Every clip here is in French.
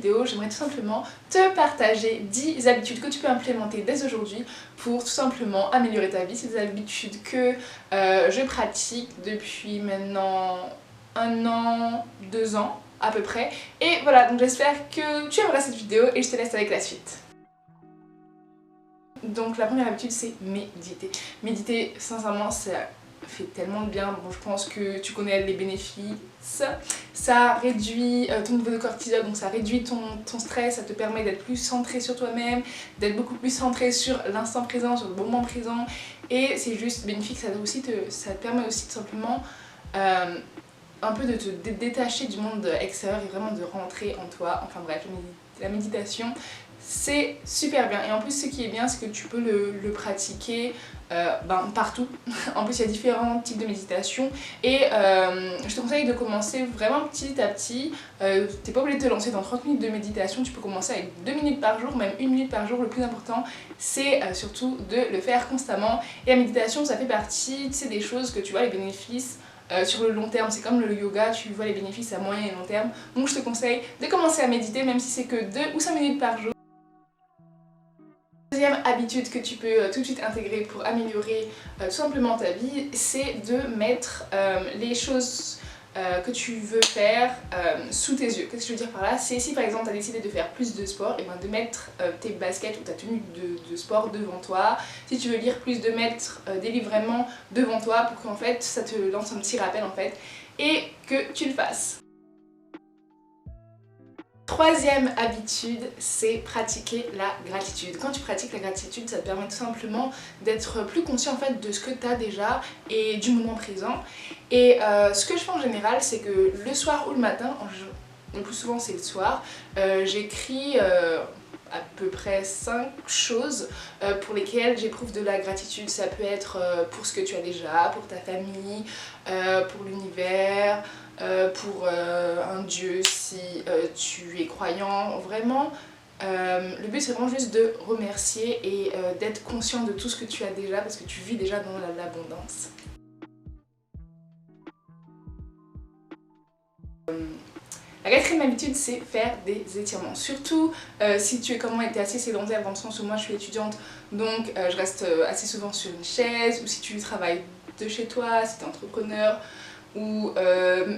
vidéo, j'aimerais tout simplement te partager 10 habitudes que tu peux implémenter dès aujourd'hui pour tout simplement améliorer ta vie. C'est des habitudes que je pratique depuis maintenant 1 an, 2 ans à peu près. Et voilà, donc j'espère que tu aimeras cette vidéo et je te laisse avec la suite. Donc la première habitude, c'est méditer. Méditer, sincèrement, ça fait tellement de bien. Bon, je pense que tu connais les bénéfices. Ça réduit ton niveau de cortisol, donc ça réduit ton stress, ça te permet d'être plus centré sur toi-même, d'être beaucoup plus centré sur l'instant présent, sur le moment présent. Et c'est juste bénéfique, ça te permet aussi tout simplement un peu de te détacher du monde extérieur et vraiment de rentrer en toi. Enfin bref, la méditation, c'est super bien. Et en plus, ce qui est bien, c'est que tu peux le pratiquer partout. En plus, il y a différents types de méditation. Et je te conseille de commencer vraiment petit à petit. T'es pas obligé de te lancer dans 30 minutes de méditation. Tu peux commencer avec 2 minutes par jour, même 1 minute par jour. Le plus important, c'est surtout de le faire constamment. Et la méditation, ça fait partie, tu sais, des choses que tu vois, les bénéfices sur le long terme. C'est comme le yoga, tu vois les bénéfices à moyen et long terme. Donc je te conseille de commencer à méditer, même si c'est que 2 ou 5 minutes par jour. Deuxième habitude que tu peux tout de suite intégrer pour améliorer tout simplement ta vie, c'est de mettre les choses que tu veux faire sous tes yeux. Qu'est-ce que je veux dire par là? C'est si par exemple tu as décidé de faire plus de sport, et ben de mettre tes baskets ou ta tenue de sport devant toi. Si tu veux lire plus, de mettre des livres vraiment devant toi pour qu'en fait ça te lance un petit rappel en fait et que tu le fasses. Troisième habitude, c'est pratiquer la gratitude. Quand tu pratiques la gratitude, ça te permet tout simplement d'être plus conscient en fait de ce que tu as déjà et du moment présent. Et ce que je fais en général, c'est que le soir ou le matin, le plus souvent c'est le soir, j'écris à peu près 5 choses pour lesquelles j'éprouve de la gratitude. Ça peut être pour ce que tu as déjà, pour ta famille, pour l'univers, pour un dieu si tu es croyant. Vraiment, le but c'est vraiment juste de remercier et d'être conscient de tout ce que tu as déjà parce que tu vis déjà dans l'abondance. La quatrième habitude, c'est faire des étirements. Surtout si tu es comme moi et tu es assez sédentaire, dans le sens où moi je suis étudiante, donc je reste assez souvent sur une chaise, ou si tu travailles de chez toi, si tu es entrepreneur, ou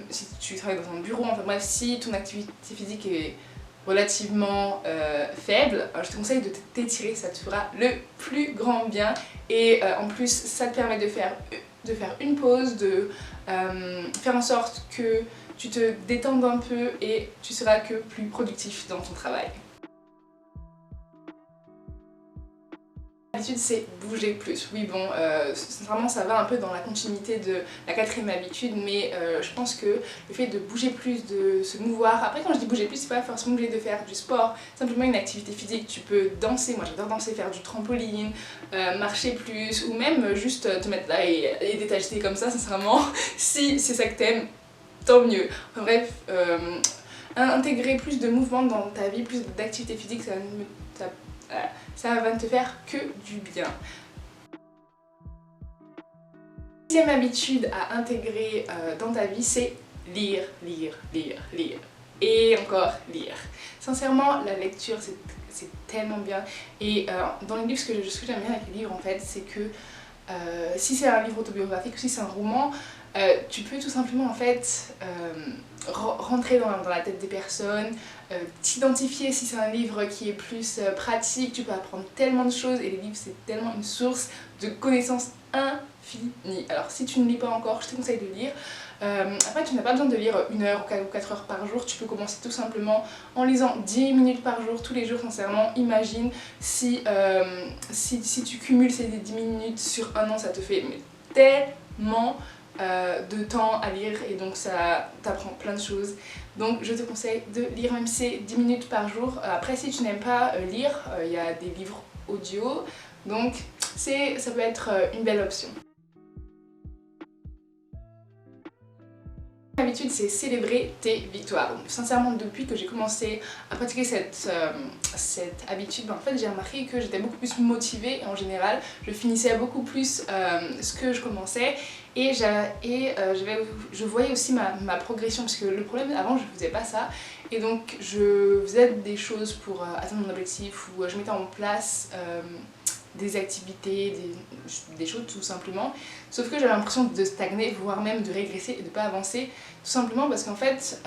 si tu travailles dans un bureau, enfin bref, si ton activité physique est relativement faible, je te conseille de t'étirer, ça te fera le plus grand bien. Et en plus, ça te permet de faire une pause, de faire en sorte que tu te détendes un peu et tu seras que plus productif dans ton travail. L'habitude c'est bouger plus. Oui bon, sincèrement ça va un peu dans la continuité de la quatrième habitude, mais je pense que le fait de bouger plus, de se mouvoir, après quand je dis bouger plus, c'est pas forcément obligé de faire du sport, simplement une activité physique. Tu peux danser, moi j'adore danser, faire du trampoline, marcher plus, ou même juste te mettre là et t'agiter comme ça, sincèrement, si c'est ça que t'aimes, tant mieux. Enfin, bref, intégrer plus de mouvement dans ta vie, plus d'activité physique, ça va ne te faire que du bien. Deuxième habitude à intégrer dans ta vie, c'est lire, lire, lire, lire. Et encore lire. Sincèrement, la lecture, c'est tellement bien. Et dans les livres, ce que j'aime bien avec les livres, en fait, c'est que si c'est un livre autobiographique ou si c'est un roman, tu peux tout simplement en fait rentrer dans la tête des personnes, t'identifier. Si c'est un livre qui est plus pratique, tu peux apprendre tellement de choses et les livres c'est tellement une source de connaissances infinie. Alors si tu ne lis pas encore, je te conseille de lire. Après tu n'as pas besoin de lire 1 heure ou 4 heures par jour, tu peux commencer tout simplement en lisant 10 minutes par jour, tous les jours. Sincèrement, imagine si tu cumules ces 10 minutes sur 1 an, ça te fait tellement de temps à lire et donc ça t'apprend plein de choses. Donc je te conseille de lire même ces 10 minutes par jour. Après si tu n'aimes pas lire, il y a des livres audio, donc ça peut être une belle option. L'habitude, c'est célébrer tes victoires. Donc, sincèrement, depuis que j'ai commencé à pratiquer cette habitude, en fait j'ai remarqué que j'étais beaucoup plus motivée et en général je finissais beaucoup plus ce que je commençais et je voyais aussi ma progression, parce que le problème avant je faisais pas ça et donc je faisais des choses pour atteindre mon objectif, ou je mettais en place des activités, des choses tout simplement, sauf que j'avais l'impression de stagner, voire même de régresser et de pas avancer, tout simplement parce qu'en fait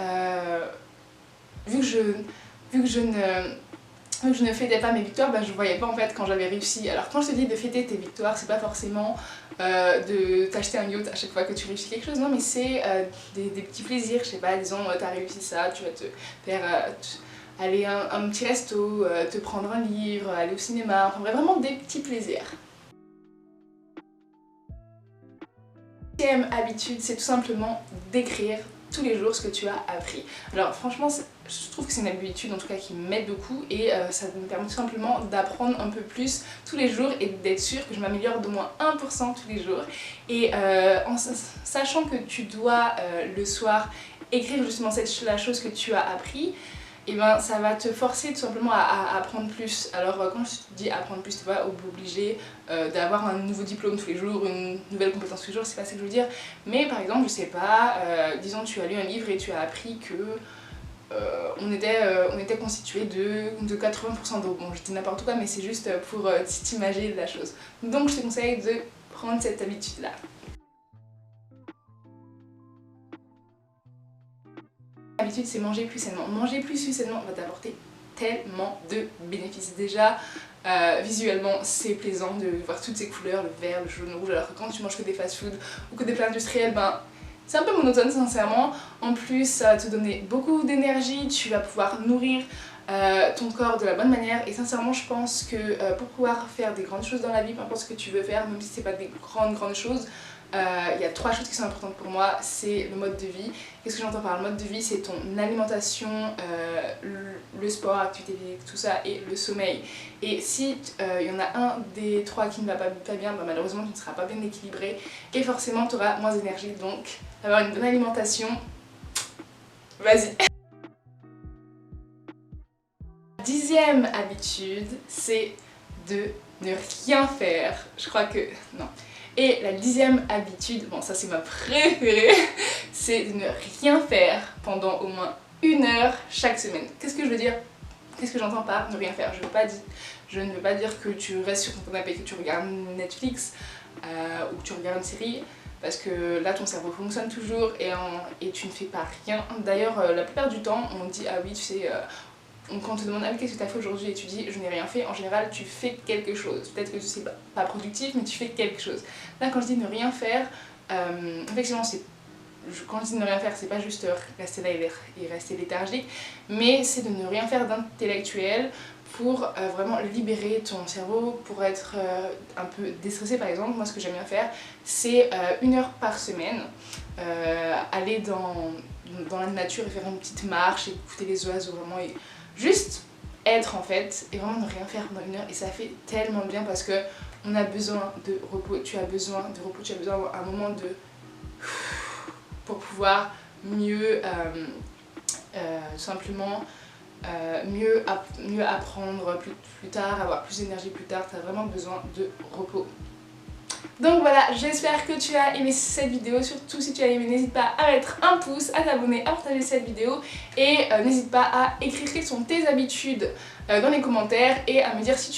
vu que je ne fêtais pas mes victoires, je voyais pas en fait quand j'avais réussi. Alors quand je te dis de fêter tes victoires, c'est pas forcément de t'acheter un yacht à chaque fois que tu réussis quelque chose, non, mais c'est des petits plaisirs, je sais pas, disons t'as réussi ça, tu vas te faire aller à un petit resto, te prendre un livre, aller au cinéma, enfin vraiment des petits plaisirs. Deuxième habitude, c'est tout simplement d'écrire tous les jours ce que tu as appris. Alors franchement, je trouve que c'est une habitude en tout cas qui m'aide beaucoup et ça me permet tout simplement d'apprendre un peu plus tous les jours et d'être sûre que je m'améliore d'au moins 1% tous les jours. Et en sachant que tu dois le soir écrire justement la chose que tu as appris, et ben ça va te forcer tout simplement à apprendre plus. Alors quand je te dis apprendre plus, tu vas obligé d'avoir un nouveau diplôme tous les jours, une nouvelle compétence tous les jours, c'est pas ça que je veux dire. Mais par exemple, je sais pas, disons tu as lu un livre et tu as appris que on était constitué de 80% d'eau. Bon, je dis n'importe quoi, mais c'est juste pour t'imaginer la chose. Donc je te conseille de prendre cette habitude-là. L'habitude, c'est manger plus sainement. Manger plus sainement va t'apporter tellement de bénéfices. Déjà, visuellement, c'est plaisant de voir toutes ces couleurs, le vert, le jaune, le rouge, alors que quand tu manges que des fast-food ou que des plats industriels, c'est un peu monotone sincèrement. En plus, ça va te donner beaucoup d'énergie, tu vas pouvoir nourrir ton corps de la bonne manière, et sincèrement je pense que pour pouvoir faire des grandes choses dans la vie, peu importe ce que tu veux faire, même si c'est pas des grandes choses, il y a 3 choses qui sont importantes pour moi. C'est le mode de vie. Qu'est-ce que j'entends par le mode de vie? C'est ton alimentation, le sport, activité physique, tout ça, et le sommeil. Et si il y en a un des 3 qui ne va pas bien, malheureusement tu ne seras pas bien équilibré et forcément tu auras moins d'énergie. Donc avoir une bonne alimentation, vas-y. 10e habitude, c'est de ne rien faire. Je crois que... non. Et la 10e habitude, bon ça c'est ma préférée, c'est de ne rien faire pendant au moins 1 heure chaque semaine. Qu'est-ce que je veux dire? Qu'est-ce que j'entends par ne rien faire? Je ne veux pas dire que tu restes sur ton canapé, que tu regardes Netflix ou que tu regardes une série, parce que là ton cerveau fonctionne toujours et tu ne fais pas rien. D'ailleurs la plupart du temps on dit ah oui tu sais... quand on te demande qu'est-ce que tu as fait aujourd'hui et tu dis je n'ai rien fait, en général tu fais quelque chose. Peut-être que c'est pas productif mais tu fais quelque chose. Là quand je dis ne rien faire, effectivement quand je dis ne rien faire, c'est pas juste rester là et rester léthargique, mais c'est de ne rien faire d'intellectuel pour vraiment libérer ton cerveau, pour être un peu déstressé. Par exemple, moi ce que j'aime bien faire c'est 1 heure par semaine aller dans la nature et faire une petite marche, écouter les oiseaux vraiment et juste être en fait, et vraiment ne rien faire pendant 1 heure, et ça fait tellement de bien parce que on a besoin de repos, tu as besoin de repos, tu as besoin d'un moment pour pouvoir mieux simplement mieux apprendre plus tard, avoir plus d'énergie plus tard. Tu as vraiment besoin de repos. Donc voilà, j'espère que tu as aimé cette vidéo. Surtout si tu as aimé, n'hésite pas à mettre un pouce, à t'abonner, à partager cette vidéo, et n'hésite pas à écrire quelles sont tes habitudes dans les commentaires et à me dire si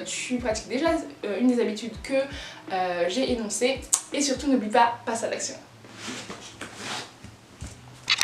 tu pratiques déjà une des habitudes que j'ai énoncées, et surtout n'oublie pas, passe à l'action.